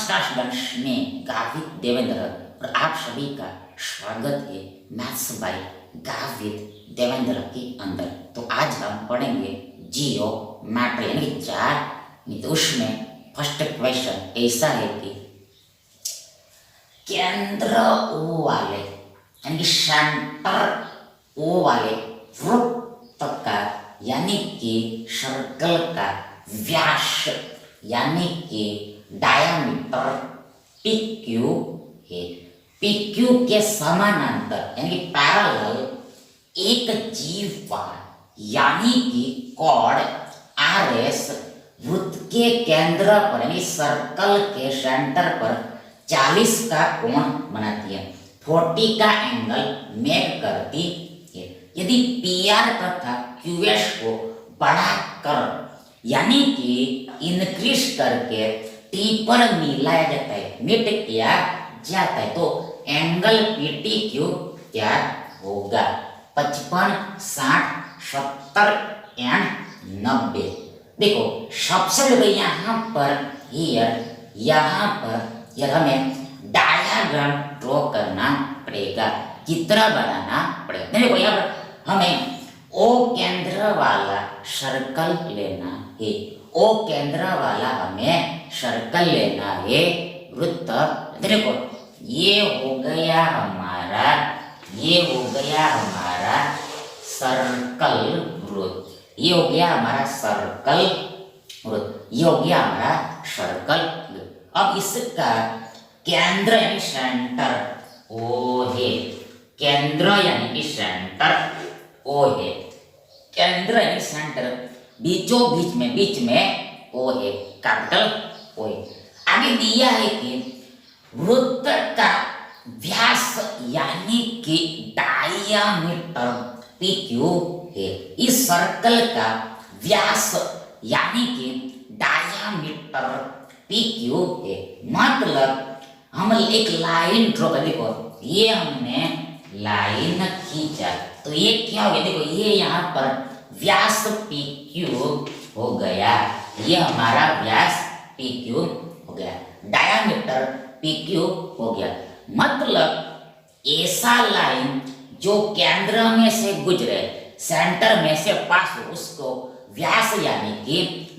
नमस्कार स्टूडेंट्स, मैं गावित देवेंद्र और आप सभी का स्वागत है मैथ्स बाय गावित देवेंद्र के अंदर। तो आज हम पढ़ेंगे जियोमेट्री यानी कि चार। तो उसमें फर्स्ट क्वेश्चन ऐसा है कि केंद्र ओ वाले यानी कि सेंटर ओ वाले वृत्त का यानी कि सर्कल का व्यास यानी कि डायमीटर PQ है। PQ के समानांतर यानी कि पैरेलल एक जीवा यानी कि कॉर्ड RS वृत्त के केंद्र पर यानी सर्कल के सेंटर पर 40 का कोण बनाती है, 40 का एंगल मेक करती है। यदि PR तथा QS को बढ़ाकर यानी कि इंक्रीज करके T पर मिलाया जाता है, मीट किया जाता है, तो एंगल PTQ क्या होगा? 55, 60, 70 एंड 90। देखो सबसे पहले यहाँ पर हमें डायग्राम ड्रॉ करना पड़ेगा, चित्र बनाना पड़ेगा। देखो यहाँ पर हमें O केंद्र वाला सर्कल लेना है, O केंद्र वाला हमें सर्कल लेना है वृत्त। देखो ये हो गया हमारा सर्कल वृत्त, ये हो गया हमारा सर्कल वृत्त, ये हो गया हमारा सर्कल वृत्त। अब इसका केंद्र यानी सेंटर O है, केंद्र यानी कि सेंटर O है, केंद्र यानी सेंटर बीच में O है, कैपिटल O है। आगे दिया है कि वृत्त का व्यास यानी कि डायमीटर PQ है। इस सर्कल का व्यास यानी कि डायमीटर PQ है। मतलब हम एक लाइन ड्रॉ कर, देखो ये हमने लाइन खींचा तो ये क्या हो गया? देखो ये यहाँ पर व्यास PQ हो गया, ये हमारा व्यास PQ हो गया, डायमीटर PQ हो गया। मतलब ऐसा लाइन जो केंद्र में से गुजरे, सेंटर में से पास हो, उसको व्यास यानी कि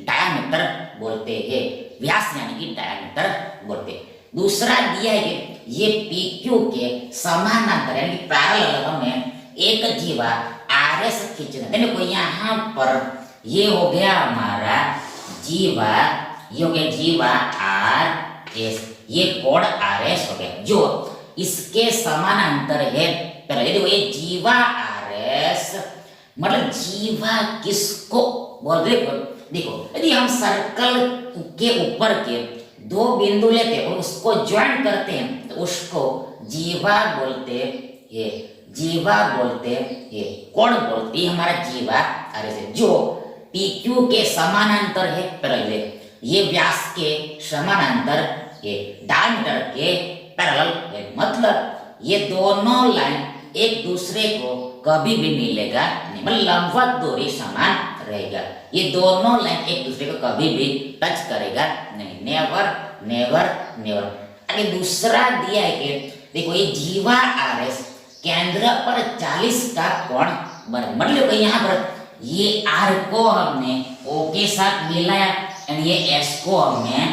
डायमीटर बोलते हैं, व्यास यानी कि डायमीटर बोलते हैं। दूसरा दिया है कि ये PQ के समानांतर यानी पैरेलल हमें एक जीवा RS खींचना। देखो यहाँ पर ये हो गया हमारा जीवा, ये हो गया जीवा RS, ये कोण RS हो गया जो इसके समानांतर है। देखो ये जीवा RS मतलब जीवा किसको बोल, देखो यदि हम सर्कल के ऊपर के दो बिंदु लेते हैं और उसको ज्वाइन करते हैं तो उसको जीवा बोलते हैं, जीवा बोलते हैं, कोण बोलते हैं हमारा जीवा RS है जो PQ के समानांतर है। पहले ये व्यास के समानांतर है, डायमीटर के पैरेलल है। मतलब ये दोनों लाइन एक दूसरे को कभी भी मिलेगा नहीं, मतलब लंबवत दूरी समान रहेगा। ये दोनों लाइन एक दूसरे को कभी भी टच करेगा नहीं, नेवर नेवर नेवर। आगे दूसरा दिया है कि देखो ये जीवा RS केंद्र पर 40 का कोण बना, मतलब यहाँ पर ये R को हमने O के साथ मिलाया और ये S को हमने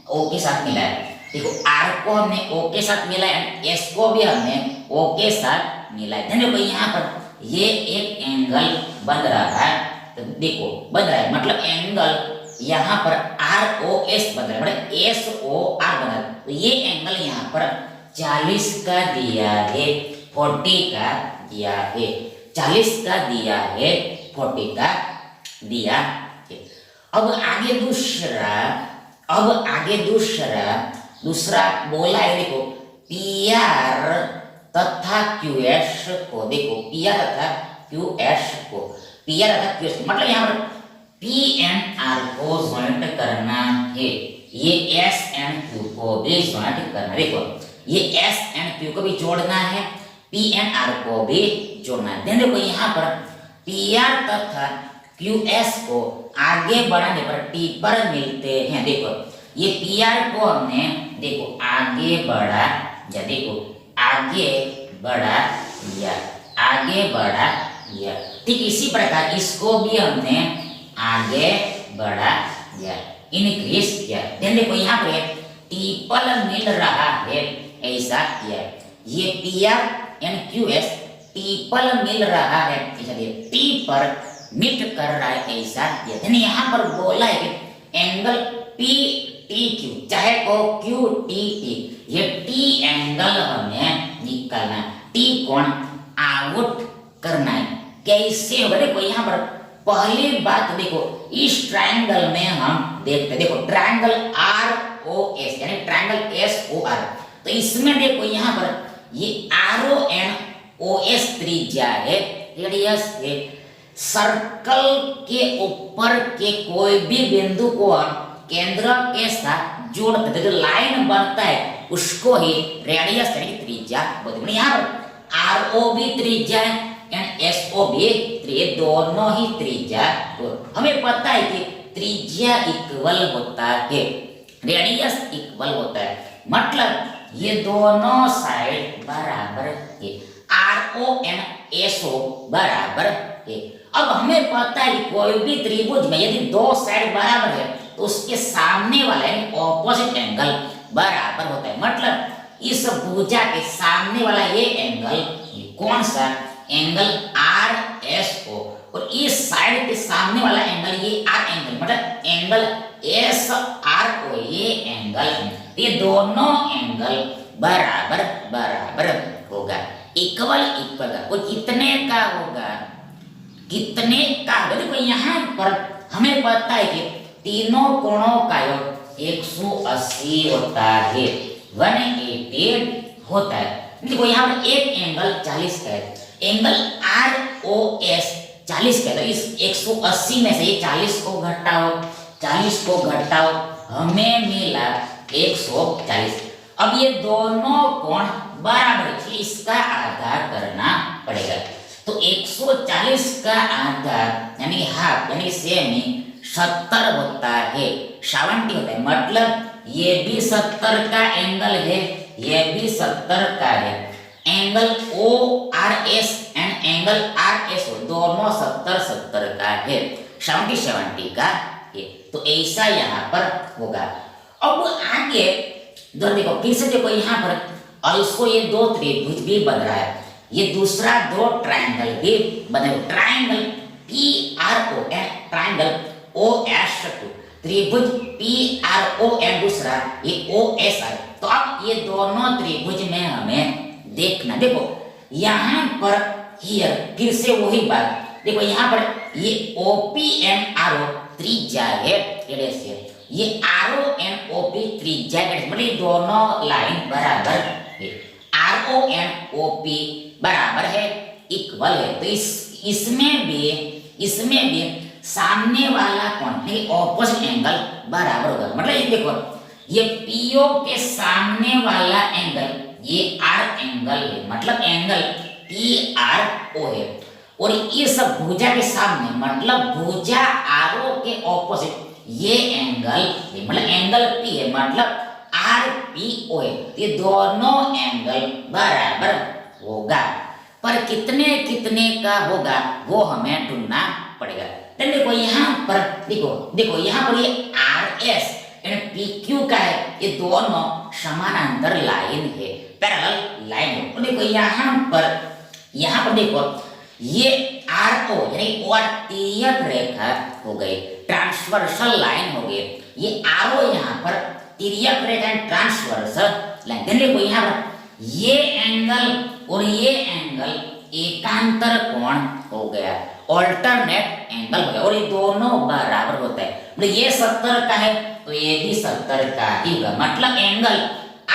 O के साथ मिलाया। देखो R को हमने O के साथ मिलाया, S को भी हमने O के साथ मिलाया। देखो यहाँ पर ये एक एंगल बन रहा है, तो देखो बन रहा है, मतलब एंगल यहाँ पर ROS बन रहा है, मतलब SOR बन रहा है। तो ये एंगल यहाँ पर 40 का दिया है, 40 का दिया है, 40 का दिया है, 40 का दिया है। अब आगे दूसरा बोला है, देखो PR तथा QS को, देखो PR तथा QS को, PR तथा QS मतलब यहाँ पर P एंड R को ज्वाइंट करना है, ये S एंड Q को भी ज्वाइंट करना है। देखो ये S एंड Q को भी जोड़ना है, P एंड R को भी जोड़ना है। देखो यहाँ पर PR तथा QS को आगे बढ़ाने पर T पर मिलते हैं। देखो ये PR को हमने देखो आगे बढ़ा या देखो आगे बढ़ा या आगे बढ़ा या। ठीक इसी प्रकार इसको भी हमने आगे बढ़ा या इंक्रीज किया। देखो यहाँ पे ट्रिपल मिल रहा है ऐसा किया। ये PR एंड QS ट्रिपल मिल रहा है ऐसा दिया। T पर मीट कर रहा है ऐसा दिया। यहाँ पर बोला है कि एंगल PTQ चाहे को QTT, ये T एंगल हमें निकालना है। T कोण आउट करना है। कैसे होगा देखो यहाँ पर पहली बात देखो इस ट्रायंगल में हम देखते देखो ट्रायंगल ROS यानी ट्रायंगल SOR। तो इसमें देखो यहाँ पर ये RONOS त्रिज्या है, रेडियस है। सर्कल के ऊपर के कोई भी बिंदु को हम केंद्र के साथ जोड़ते हैं, जो लाइन बनता है उसको ही रेडियस यानी त्रिज्या बोलते हैं। यहाँ पर RO भी त्रिज्या है एंड SO भी त्रिज्या, दोनों ही त्रिज्या। हमें पता है कि त्रिज्या इक्वल होता है, रेडियस इक्वल होता है, मतलब ये दोनों साइड बराबर है। RO एंड SO बराबर है। अब हमें पता है कि कोई भी त्रिभुज में यदि दो साइड बराबर है तो उसके सामने वाला यानी ऑपोजिट एंगल बराबर होता है। मतलब इस भुजा के सामने वाला ये एंगल कौन सा एंगल RSO और इस साइड के सामने वाला एंगल ये R एंगल मतलब एंगल SRO, ये एंगल ये दोनों एंगल बराबर बराबर होगा, इक्वल इक्वल का। और कितने का होगा, कितने का होगा देखो यहाँ पर हमें पता है कि तीनों कोणों का योग 180 होता है, 180 होता है। देखो यहाँ पर एक एंगल 40 का है, एंगल ROS 40 का है। तो इस 180 में से ये 40 को घटाओ, 40 को घटाओ, हमें मिला 140। अब ये दोनों कोण बराबर है इसलिए इसका आधा करना पड़ेगा। तो 140 का आधा यानी हाफ यानी सेमी 70 होता है, 70 होता है। मतलब ये भी 70 का एंगल है, ये भी 70 का है। Angle ORS and angle RSO दोनों 70 का है, 70 का है। तो ऐसा यहाँ पर होगा। अब आगे देखो फिर से देखो यहाँ पर अल्सो ये दो त्रिभुज भी बन रहा है, ये दूसरा दो ट्रायंगल भी बने। Triangle PRO and triangle OS2, त्रिभुज PRO एंड दूसरा ये OSR। तो अब ये दोनों त्रिभुज में हमें देखना, देखो यहाँ पर हियर फिर से वही बात, देखो यहाँ पर ये OP एंड RO त्रिज्या है, ये RO एंड OP त्रिज्या है, मतलब दोनों लाइन बराबर है। RO एंड OP बराबर है, इक्वल है। तो इसमें भी सामने वाला कोण ऑपोजिट एंगल बराबर होगा। मतलब ये देखो ये PO के सामने वाला एंगल ये R एंगल है, मतलब एंगल PRO है। और इस भुजा के सामने मतलब भुजा RO के ऑपोजिट ये एंगल मतलब एंगल P है, मतलब RPO है। ये दोनों एंगल बराबर होगा, पर कितने कितने का होगा वो हमें ढूंढना पड़ेगा। देखो यहाँ पर देखो यहाँ पर ये RS एंड PQ का है, ये दोनों समानांतर लाइन है, पैरेलल लाइन है। तो देखो यहाँ पर देखो ये RO यानी और तिर्यक रेखा हो गई, ट्रांसवर्सल लाइन हो गई। ये RO यहाँ पर तिर्यक रेखा ट्रांसवर्सल लाइन। देखो यहाँ पर ये एंगल और ये एंगल एकांतर कोण हो गया, ऑल्टरनेट एंगल हो गया, और ये दोनों बराबर होता है। मतलब ये 70 का है तो ये भी 70 का ही होगा, मतलब एंगल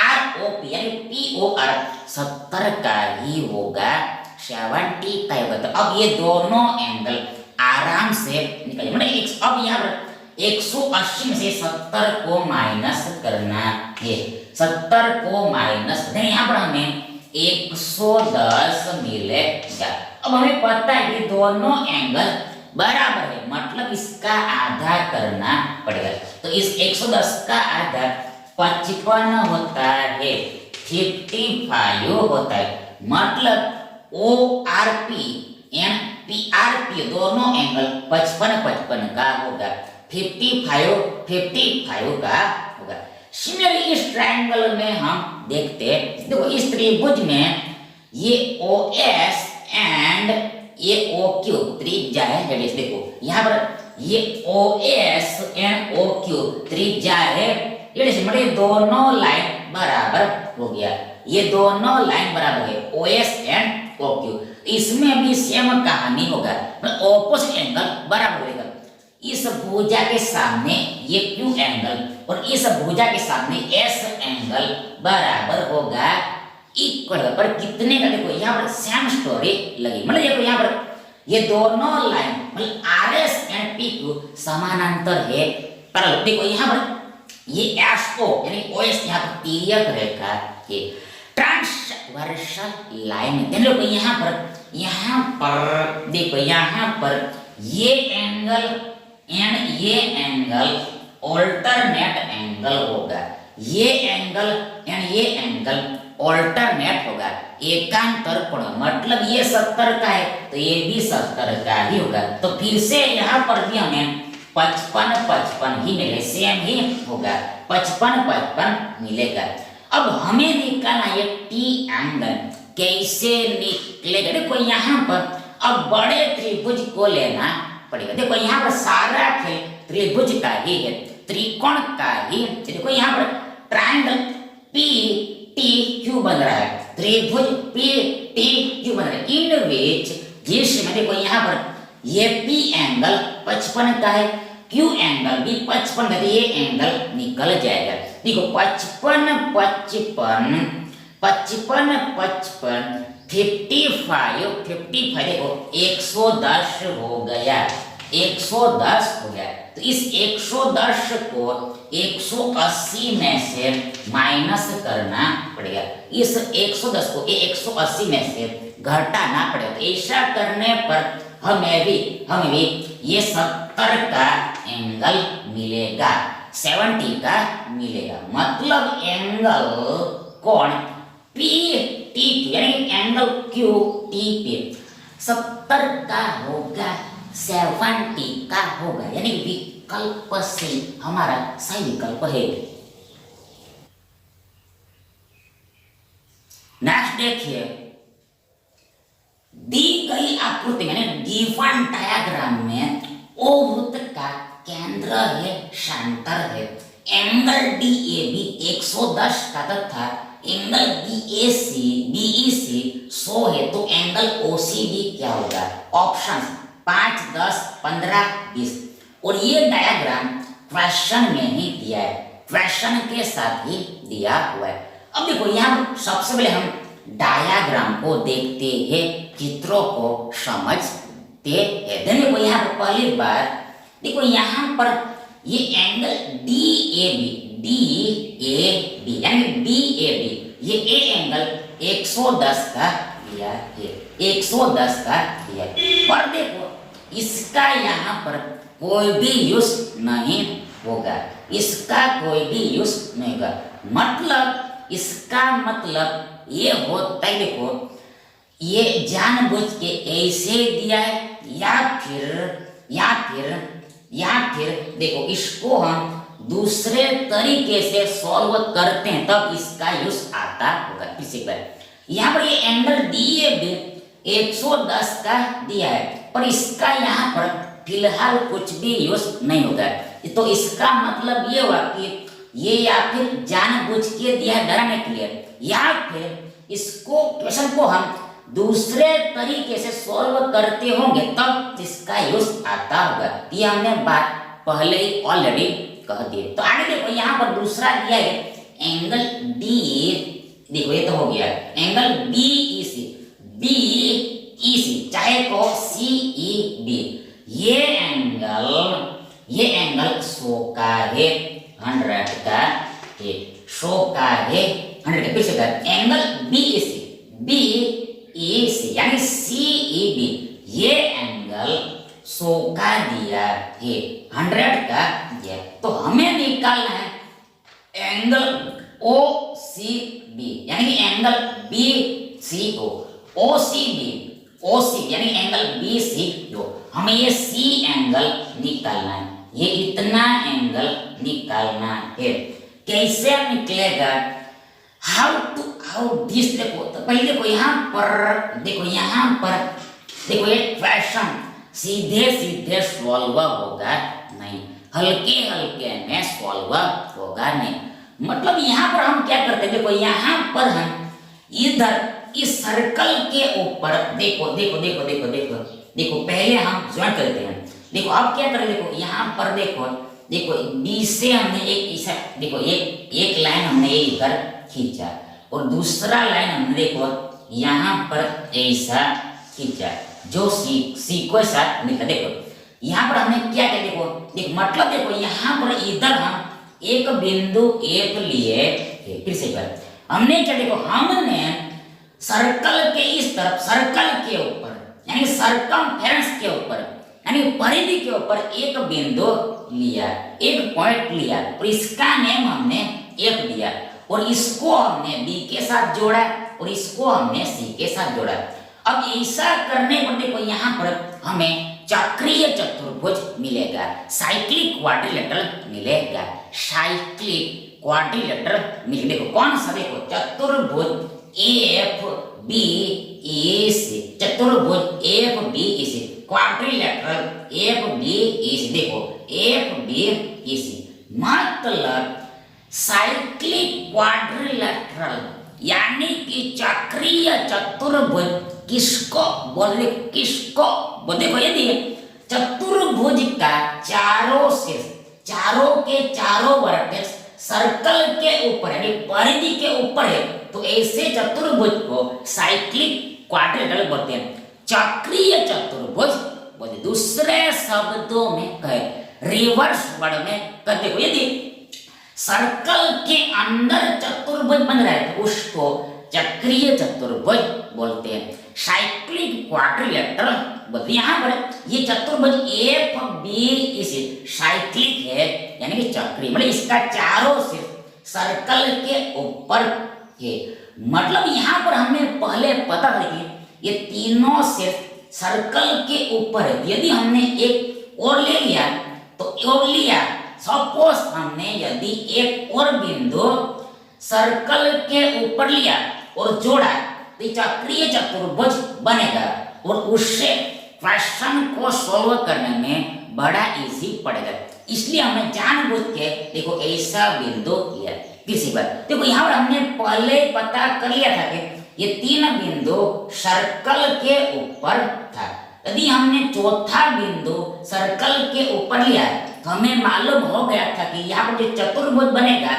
ROP यानी POR 70 का ही होगा, 70 का होगा। तो अब ये दोनों एंगल आराम से निकल, मतलब अब यहाँ पर 180 में से 70 को माइनस करना है, 70 को माइनस यहाँ पर हमें 110 मिलेगा। अब हमें पता है कि दोनों एंगल बराबर है, मतलब इसका आधा करना पड़ेगा। तो इस 110 का आधा 55 होता है, 55 होता है, मतलब ORP एंड PRP दोनों एंगल 55 का होगा, 55 का होगा। सिमिलरली इस ट्रायंगल में हम देखते हैं, देखो इस त्रिभुज में ये OS एंड ये OQ त्रिज्या है, देखो यहाँ पर ये OS एंड OQ त्रिज्या है, ये दोनों लाइन बराबर हो गया, ये दोनों लाइन बराबर है OS एंड OQ। इसमें भी सेम कहानी होगा, ऑपोजिट एंगल बराबर होगा। इस भुजा के सामने ये Q एंगल और इस भुजा के सामने S एंगल बराबर होगा इक्वल, पर कितने का देखो यहाँ पर सेम स्टोरी लगी, मतलब देखो यहाँ पर ये दोनों लाइन मतलब RS एंड PQ समानांतर है, पर देखो यहाँ पर ये SO यानी OS यहाँ पर तिर्यक रेखा है, ट्रांसवर्सल लाइन। देखो यहाँ पर देखो यहाँ पर ये एंगल एंड ये एंगल ऑल्टरनेट एंगल होगा, ये एंगल एंड ये एंगल ऑल्टरनेट होगा, एकांतर कोण, मतलब ये 70 का है तो ये भी 70 का ही होगा। तो फिर से यहाँ पर भी हमें 55 ही मिले, सेम ही होगा, 55 मिलेगा। अब हमें निकालना ये टी एंगल कैसे निकलेगा, देखो यहाँ पर अब बड़े त्रिभुज को लेना पड़ेगा। देखो यहाँ पर सारा खेल त्रिभुज का ही है, त्रिकोण का ही। देखो यहाँ पर ट्रायंगल PTQ बन रहा है, त्रिभुज PTQ बन रहा है, इन बीच जिसमें देखो यहाँ पर ये P एंगल 55 का है, Q एंगल भी 55 का, ये एंगल निकल जाएगा। देखो 55 55 देखो 110 हो गया, 110 हो गया। तो इस 110 को 180 में से माइनस करना पड़ेगा, इस 110 को 180 में से घटाना पड़ेगा। तो ऐसा करने पर हमें भी ये 70 का एंगल मिलेगा, 70 का मिलेगा, मतलब एंगल कोण PTQ यानी एंगल QTP 70 का होगा, 70 का होगा, यानी विकल्प से हमारा सही विकल्प है। नेक्स्ट देखिए, दी गई आकृति में गिवन डायग्राम में O वृत्त का केंद्र है, सेंटर है, एंगल DAB 110 का तथा एंगल BEC 100 है, तो एंगल OCB क्या होगा? ऑप्शन 5, 10, 15, 20। और ये डायग्राम क्वेश्चन में ही दिया है, क्वेश्चन के साथ ही दिया हुआ है। अब देखो यहाँ सबसे पहले हम डायग्राम को देखते हैं, चित्रों को समझते हैं। देखो यहाँ पर पहली बार देखो यहाँ पर ये एंगल DAB यानी BAB, ये A एंगल 110 का दिया है, 110 का दिया है। पर देखो इसका यहाँ पर कोई भी यूज नहीं होगा, इसका कोई भी यूज नहीं होगा, मतलब इसका मतलब ये होता है, देखो ये जानबूझ के ऐसे दिया है या फिर देखो इसको हम दूसरे तरीके से सॉल्व करते हैं तब इसका यूज आता होगा। किसी पर यहाँ पर ये एंगल DAB 110 का दिया है, पर इसका यहाँ पर फिलहाल कुछ भी यूज नहीं होगा, तो इसका मतलब ये हुआ कि ये या फिर जानबूझ के दिया डराने के लिए, या फिर इसको क्वेश्चन को हम दूसरे तरीके से सॉल्व करते होंगे तब इसका यूज आता होगा। ये हमने बात पहले ही ऑलरेडी कह दिए। तो आगे देखो यहाँ पर दूसरा दिया है एंगल D, देखो ये तो हो गया, एंगल BEC चाहे को CEB, ये एंगल 100 का है, 100 का है, 100 का है, 100 फिर से एंगल BEC यानी CEB, ये एंगल 100 का दिया है, 100 का दिया। तो हमें निकालना है एंगल ओ सी बी यानी कि एंगल बी सी ओ सी यानी एंगल बी सी ओ, हमें ये सी एंगल निकालना है, ये इतना एंगल निकालना है। कैसे निकलेगा? हाउ दिस, देखो तो पहले देखो यहाँ पर देखो ये क्वेश्चन सीधे सीधे सॉल्व होगा नहीं, हल्के हल्के में सॉल्व होगा नहीं। मतलब यहाँ पर हम क्या करते हैं, देखो यहाँ पर हम इधर इस सर्कल के ऊपर देखो पहले हम ज्वाइन करते हैं। देखो अब क्या करें, देखो यहाँ पर देखो बी से हमने एक लाइन हमने ये इधर खींचा और दूसरा लाइन हमने देखो यहाँ पर ऐसा खींचा जो सी को साथ मिलकर, देखो यहाँ पर हमने क्या किया, देखो मतलब देखो यहाँ पर इधर हम एक बिंदु एक लिए, फिर से कर हमने क्या, देखो हमने सर्कल के इस तरफ सर्कल के ऊपर यानी सर्कमफेरेंस के ऊपर यानी परिधि के ऊपर एक बिंदु लिया, एक पॉइंट लिया और इसका नेम हमने एक दिया और इसको हमने बी के साथ जोड़ा और इसको हमने सी के साथ जोड़ा। अब ऐसा करने पर देखो यहाँ पर हमें चक्रीय चतुर्भुज मिलेगा, साइक्लिक क्वाड्रिलेटरल मिलेगा, साइक्लिक क्वाड्रिलेटरल मिलेगा। देखो कौन सा, देखो चतुर्भुज एफ बी ई सी, चतुर्भुज एफ बी ई सी, क्वाड्रिलेटरल एफ बी ई सी, देखो एफ बी ई सी मतलब साइक्लिक क्वाड्रिलेटरल यानी कि चक्रीय चतुर्भुज किसको बोले, देखो यदि चतुर्भुज का चारों शीर्ष, चारों के चारों वर्टेक्स सर्कल के ऊपर यानी परिधि के ऊपर है तो ऐसे चतुर्भुज को साइक्लिक क्वाड्रिलेटरल बोलते हैं, चक्रीय चतुर्भुज बोलते। दूसरे शब्दों में कहे, रिवर्स वर्ड में कह, देखो यदि सर्कल के अंदर चतुर्भुज बन रहा है तो उसको चक्रीय चतुर्भुज बोलते हैं, साइक्लिक क्वाड्रिलेटरल बोलते हैं। यहाँ पर ये चतुर्भुज एफ बी इसी साइक्लिक है यानी कि चक्रीय, मतलब इसका चारों शीर्ष सर्कल के ऊपर है। मतलब यहाँ पर हमें पहले पता था कि ये तीनों शीर्ष सर्कल के ऊपर है। यदि हमने एक और ले लिया तो और लिया, सपोज हमने यदि एक और बिंदु सर्कल के ऊपर लिया और जोड़ा तो चक्रीय चतुर्भुज बनेगा और उससे क्वेश्चन को सॉल्व करने में बड़ा इजी पड़ेगा। इसलिए हमने जानबूझ के देखो ऐसा बिंदु लिया। किसी बार देखो यहाँ पर हमने पहले पता कर लिया था कि ये तीन बिंदु सर्कल के ऊपर था। यदि हमने चौथा बिंदु सर्कल के ऊपर लिया तो हमें मालूम हो गया था कि यहाँ पर जो चतुर्भुज बनेगा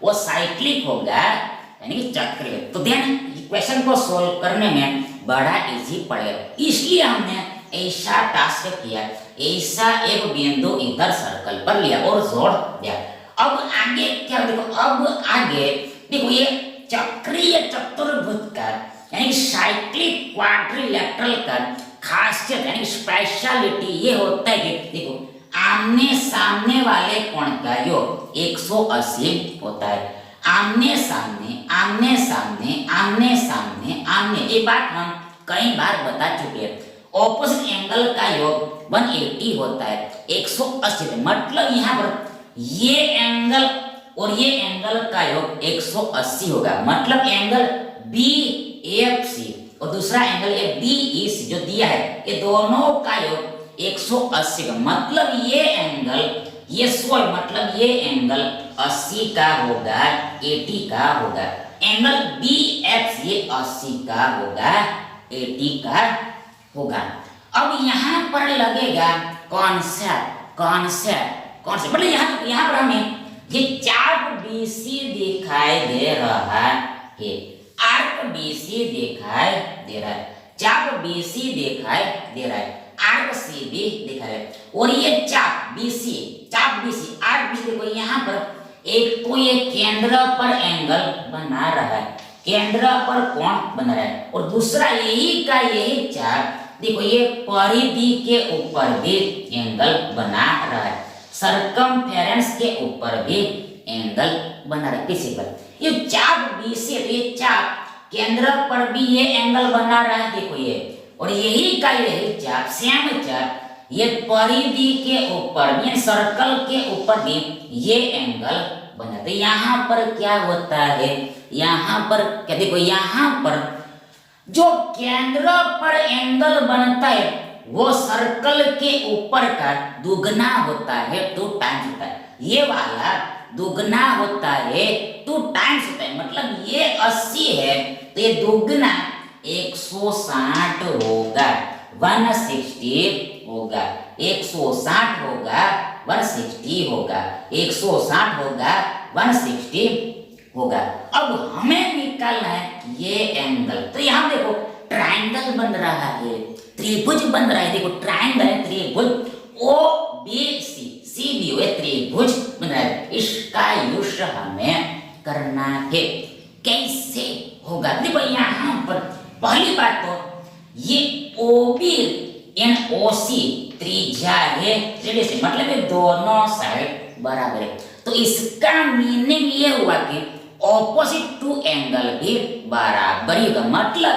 वो साइक्लिक होगा यानी कि चक्रीय। तो देन क्वेश्चन को सॉल्व करने में बड़ा इजी पड़ेगा, इसलिए हमने ऐसा टास्क किया, ऐसा एक बिंदु इधर सर्कल पर लिया और जोड़ दिया। अब आगे क्या, देखो अब आगे देखो ये चक्रीय चतुर्भुज का यानी साइक्लिक क्वाड्रिलेटरल का खासियत यानी स्पेशलिटी ये होता है कि देखो आमने सामने वाले कोण का योग 180 होता है। आमने सामने आमने सामने आमने सामने आमने, ये बात हम कई बार बता चुके हैं। ऑपोजिट एंगल का योग 180 होता है, 180 मतलब यहाँ पर ये एंगल और ये एंगल का योग 180 होगा। मतलब एंगल बी एफ सी और दूसरा एंगल ये बी ई सी जो दिया है ये दोनों का योग 180 का मतलब ये एंगल ये मतलब ये एंगल 80 का होगा, 80 का होगा। एंगल बी एफ ये 80 का होगा, 80 का होगा। अब यहाँ पर लगेगा कॉन्सेप्ट मतलब यहाँ पर हमें ये चाप बीसी दिखाई दे रहा है, आर्क बीसी दिखाई दे रहा है, चाप बीसी दिखाई दे रहा है, आर्क सी भी दिखा रहा है और ये चाप बीसी आर्क बीसी देखो यहाँ पर एक तो ये केंद्र पर एंगल बना रहा है, केंद्र पर कोण बना रहा है और दूसरा यही चाप देखो ये परिधि के ऊपर भी एंगल बना रहा है, सरकमफेरेंस के ऊपर भी एंगल बना रहा है। किसी पर ये चाप बी से, ये चाप केंद्र पर भी ये एंगल बना रहा है, देखो ये, और यही का यही चाप, सेम चाप ये परिधि के ऊपर, ये सर्कल के ऊपर भी ये एंगल बना। तो यहाँ पर क्या होता है, यहाँ पर क्या, देखो यहाँ पर जो केंद्र पर एंगल बनता है वो सर्कल के ऊपर का दुगना होता है, 2 टाइम्स होता है। ये वाला दुगना होता है, 2 टाइम्स होता है, मतलब ये 80 है तो ये दुगना 160 होगा, 160 होगा, 160 होगा, 160 होगा, 160 होगा, 160 होगा। अब हमें निकालना है ये एंगल। तो यहाँ देखो ट्रायंगल बन रहा है, त्रिभुज बन रहा है, देखो ट्रायंगल है, त्रिभुज O B C, C B O त्रिभुज बन रहा है। इसका यूज हमें करना है। कैसे होगा, देखो यहाँ पर पहली बात तो ये ओ बी एंड ओ सी त्रिज्या है, मतलब ये दोनों साइड बराबर है। तो इसका मीनिंग ये हुआ कि ऑपोजिट टू एंगल भी बराबर ही होगा, मतलब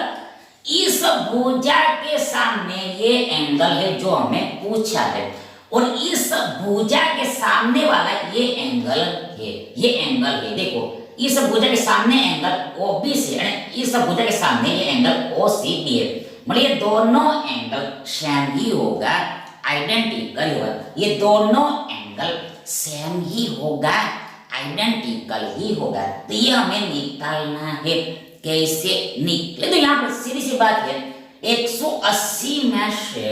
इस भुजा के सामने ये एंगल है जो हमें पूछा है, और इस भुजा के सामने वाला ये एंगल है, ये एंगल है। देखो इस भुजा के सामने एंगल ओबीसी है, इस भुजा के सामने ये एंगल ओसीबी है, मतलब ये दोनों एंगल सेम ही होगा, आइडेंटिकल होगा, ये दोनों एंगल सेम ही होगा, आइडेंटिकल ही होगा। तो ये हमें निकालना है। कैसे निकले, तो यहाँ पर सीधी सी बात है, 180 में से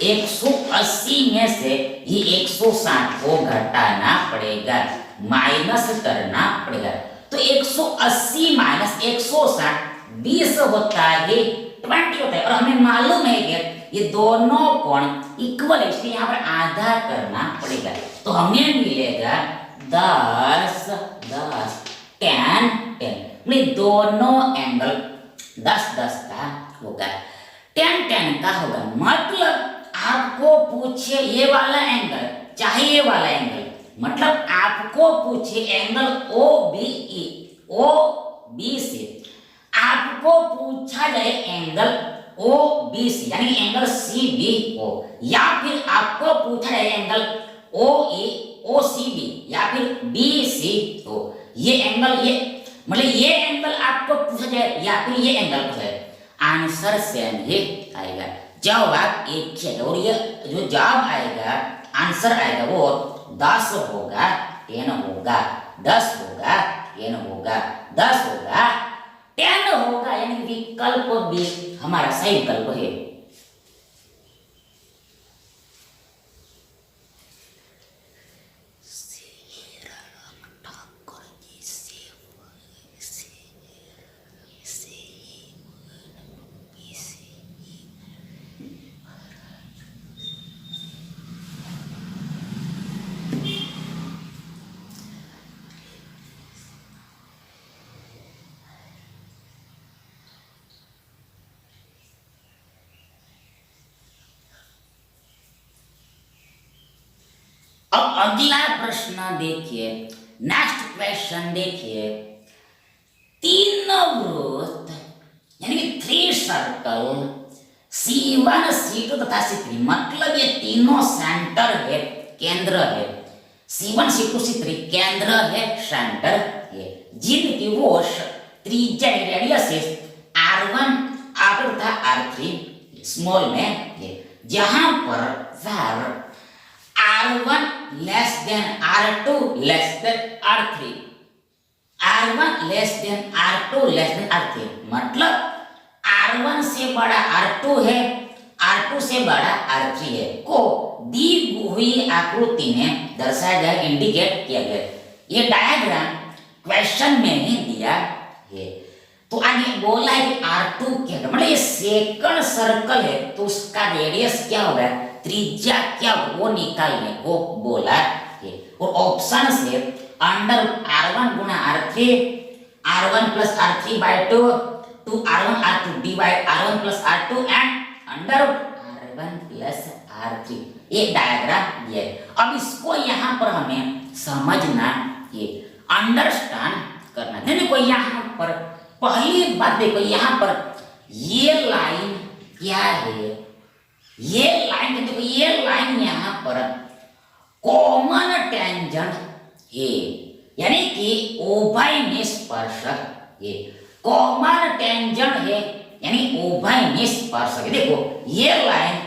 180 में से ये 160 को घटाना पड़ेगा, माइनस करना पड़ेगा। तो 180 माइनस 160 20 होता है, 20 होता है, और हमें मालूम है कि ये दोनों कोण इक्वल है, इसलिए यहाँ पर आधा करना पड़ेगा। तो हमें मिलेगा 10 10 10 10, मतलब दोनों एंगल 10 10 का होगा, 10 10 का होगा। मतलब आपको पूछे ये वाला एंगल चाहे ये वाला एंगल, मतलब आपको पूछे एंगल ओ बी से आपको पूछा जाए एंगल ओ बी सी, यानी एंगल सी बी ओ, या फिर आपको पूछा जाए एंगल ओ सी बी, या फिर बी सी ओ। ये एंगल, ये मतलब ये एंगल आपको पूछा जाए या फिर ये एंगल पूछा जाए, आंसर सेम ही आएगा, जवाब एक ही आएगा। और ये जो जवाब आएगा, आंसर आएगा वो 10 होगा 10 होगा, 10 होगा 10 होगा, 10 होगा 10 होगा, यानी विकल्प बी हमारा सही विकल्प है। अब अगला प्रश्न देखिए, नेक्स्ट क्वेश्चन देखिए, 3 वृत्त यानी कि 3 सर्कल C1 C2 तथा C3, मतलब ये तीनों सेंटर है, केंद्र है, C1 C2 C3 केंद्र है, सेंटर है, जिनकी वो त्रिज्या रेडियस R1 R2 तथा R3 स्मॉल में है, जहां पर R1 less than R2 less than R3, R1 less than R2 less than R3, मतलब R1 से बड़ा R2 है, R2 से बड़ा R3 है, को दी हुई आकृति में दर्शाया गया, इंडिकेट किया गया। ये डायग्राम क्वेश्चन में ही दिया है। तो आगे बोला है कि R2 क्या है, मतलब ये सेकंड सर्कल है, तो उसका रेडियस क्या होगा, त्रिज्या क्या, वो निकालने को बोला है। और ऑप्शन से अंडर R1 गुना R3, R1 plus R3 by 2 R1 R2 divide R1 plus R2 and under R1 plus R3, एक डायग्राम दिया है। अब इसको यहाँ पर हमें समझना है। अंडरस्टैंड करना है। देखो यहाँ पर पहली बात, देखो यहाँ पर ये लाइन क्या है, ये लाइन, देखो ये लाइन यहाँ पर कॉमन टेंजेंट है, यानी कि उभय निस्पर्शक है, कॉमन टेंजेंट है यानी उभय निस्पर्शक। देखो ये लाइन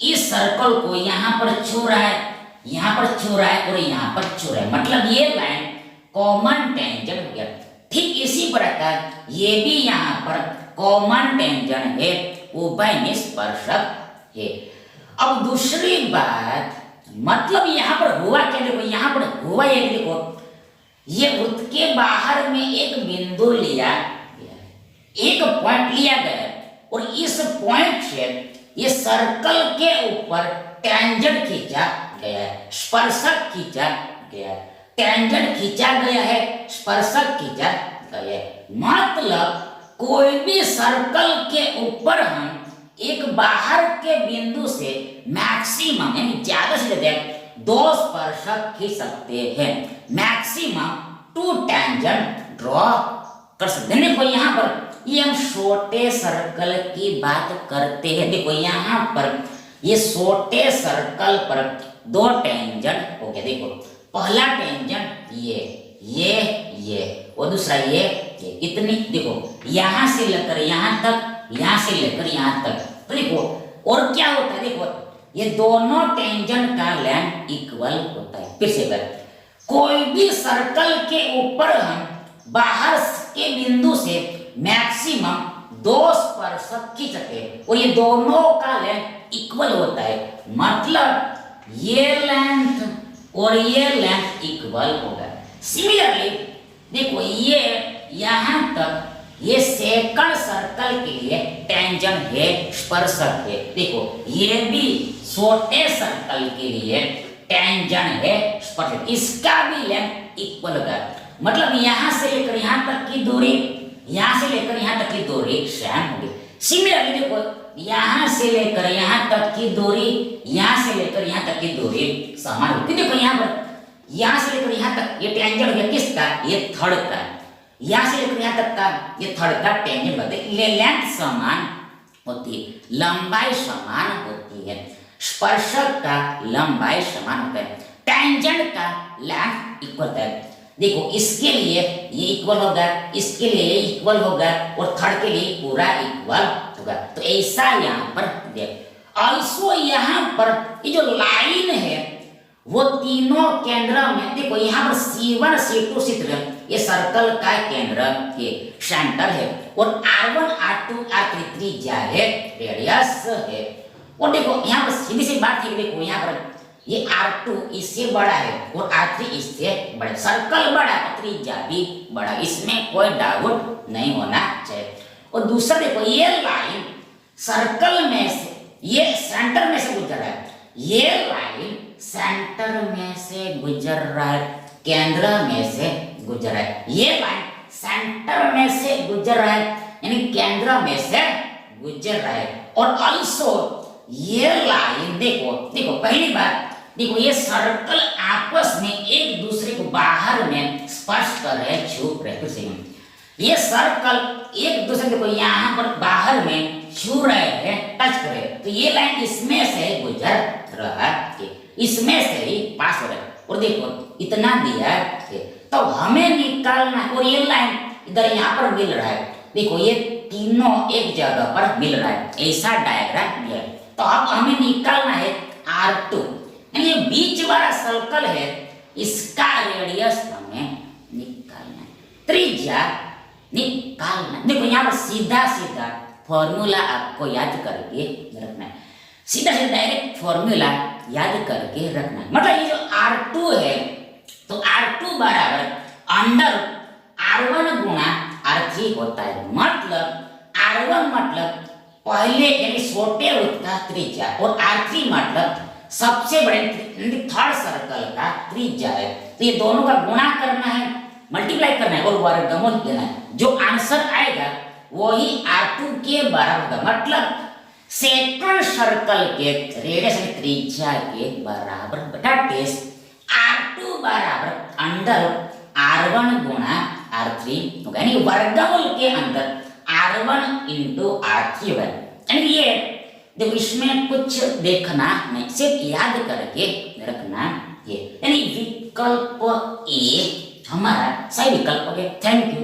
इस सर्कल को यहाँ पर छू रहा है, यहाँ पर छू रहा है और यहाँ पर छू रहा है, मतलब ये लाइन कॉमन टेंजेंट हो गया। ठीक इसी प्रकार ये भी यहाँ पर कॉमन टेंजेंट है, उभय निस्पर्शक है। अब दूसरी बात, मतलब यहाँ पर हुआ क्या, देखो यहाँ पर हुआ ये, देखो ये वृत्त के बाहर में एक बिंदु लिया गया, एक पॉइंट लिया गया और इस पॉइंट से ये सर्कल के ऊपर टेंजेंट खींचा गया है, स्पर्शक खींचा गया है, टेंजेंट खींचा गया है, स्पर्शक खींचा गया है। मतलब कोई भी सर्कल के ऊपर हम एक बाहर के बिंदु से मैक्सिमम यानी ज्यादा से ज्यादा 2 स्पर्शक खींच सकते हैं, मैक्सिमम 2 टेंजेंट ड्रॉ कर सकते हैं। देखो यहाँ पर ये हम छोटे सर्कल की बात करते हैं, देखो यहाँ पर ये छोटे सर्कल पर 2 टेंजेंट हो गया। देखो पहला टेंजेंट ये और दूसरा ये इतनी, देखो यहाँ से लेकर यहाँ तक, यहाँ से लेकर यहाँ तक, तो देखो और क्या होता है, देखो ये दोनों टेंजेंट का लेंथ इक्वल होता है। फिर से कर, कोई भी सर्कल के ऊपर हम बाहर के बिंदु से मैक्सिमम 2 स्पर्शक खींच सकते हैं और ये दोनों का लेंथ इक्वल होता है, मतलब ये लेंथ और ये लेंथ इक्वल होगा। सिमिलरली देखो ये यहाँ तक ये सेकंड सर्कल के लिए टेंजेंट है, स्पर्शक है। देखो ये भी छोटे सर्कल के लिए टेंजेंट है, स्पर्शक, इसका भी लेंथ इक्वल होगा, मतलब यहाँ से लेकर यहाँ तक की दूरी, यहाँ से लेकर यहाँ तक की दूरी सेम होगी। सिमिलरली देखो यहाँ से लेकर यहाँ तक की दूरी, यहाँ से लेकर यहाँ तक की दूरी समान होगी। देखो यहाँ पर यहाँ से लेकर यहाँ तक ये टेंजेंट हो गया किसका, ये थर्ड का, यहाँ से लेकर यहाँ तक का ये थर्ड का टेंजेंट होता है। ये लेंथ समान होती है, लंबाई समान होती है, स्पर्शक का लंबाई समान होता है, टेंजेंट का लेंथ इक्वल होता है। देखो इसके लिए ये इक्वल होगा, इसके लिए ये इक्वल होगा और थर्ड के लिए पूरा इक्वल होगा। तो ऐसा यहाँ पर देख, ऑल्सो यहाँ पर ये जो लाइन है वो तीनों केंद्र में, देखो यहाँ पर C1 C2 C3 ये सर्कल का केंद्र है, सेंटर है, और R1 R2 R3 त्रिज्या है, रेडियस है। और देखो यहाँ पर सीधी सी बात है, देखो यहाँ पर ये R2 इससे बड़ा है और R3 इससे बड़ा, सर्कल बड़ा त्रिज्या भी बड़ा, इसमें कोई डाउट नहीं होना चाहिए। और दूसरा देखो ये लाइन सर्कल में से, ये सेंटर में से गुजर रहा है, ये लाइन सेंटर में से गुजर रहा है, केंद्र में से गुजर रहा है, ये लाइन सेंटर में से गुजर रहा है यानी केंद्र में से गुजर रहा है। और ऑल्सो ये लाइन देखो, देखो पहली बात, देखो ये सर्कल आपस में एक दूसरे को बाहर में स्पर्श कर रहे हैं, छू रहे हैं, ये सर्कल एक दूसरे को यहाँ पर बाहर में छू रहे हैं, टच कर रहे हैं, तो ये लाइन इसमें से गुजर रहा है, इसमें से ही पास हो रहा है। और देखो इतना दिया है तो हमें निकालना है, और ये लाइन इधर यहाँ पर मिल रहा है, देखो ये तीनों एक जगह पर मिल रहा है, ऐसा डायग्राम दिया है। तो अब हमें निकालना है R2, यानी ये बीच वाला सर्कल है, इसका रेडियस हमें निकालना है, त्रिज्या निकालना। देखो यहाँ पर सीधा सीधा फॉर्मूला आपको याद करके रखना है, सीधा सीधा डायरेक्ट फॉर्मूला याद करके रखना है। मतलब ये जो R2 है तो R2 बराबर अंडर R1 गुणा R3 होता है, मतलब R1 मतलब पहले यानी छोटे वृत्त का त्रिज्या और R3 मतलब सबसे बड़े थर्ड सर्कल का त्रिज्या है। तो ये दोनों का गुणा करना है, मल्टीप्लाई करना है और वर्गमूल देना है, जो आंसर आएगा वही R2 के बराबर होगा, मतलब सेकंड सर्कल के रेडियस त्रिज्या के बराबर। दैट इज R2 बराबर अंडर R1 गुणा R3 होगा, यानी वर्गमूल के अंदर R1 इंटू R3 होगा। यानी ये जब इसमें कुछ देखना नहीं, सिर्फ याद करके रखना ये, यानी विकल्प ए हमारा सही विकल्प हो गया। Thank you.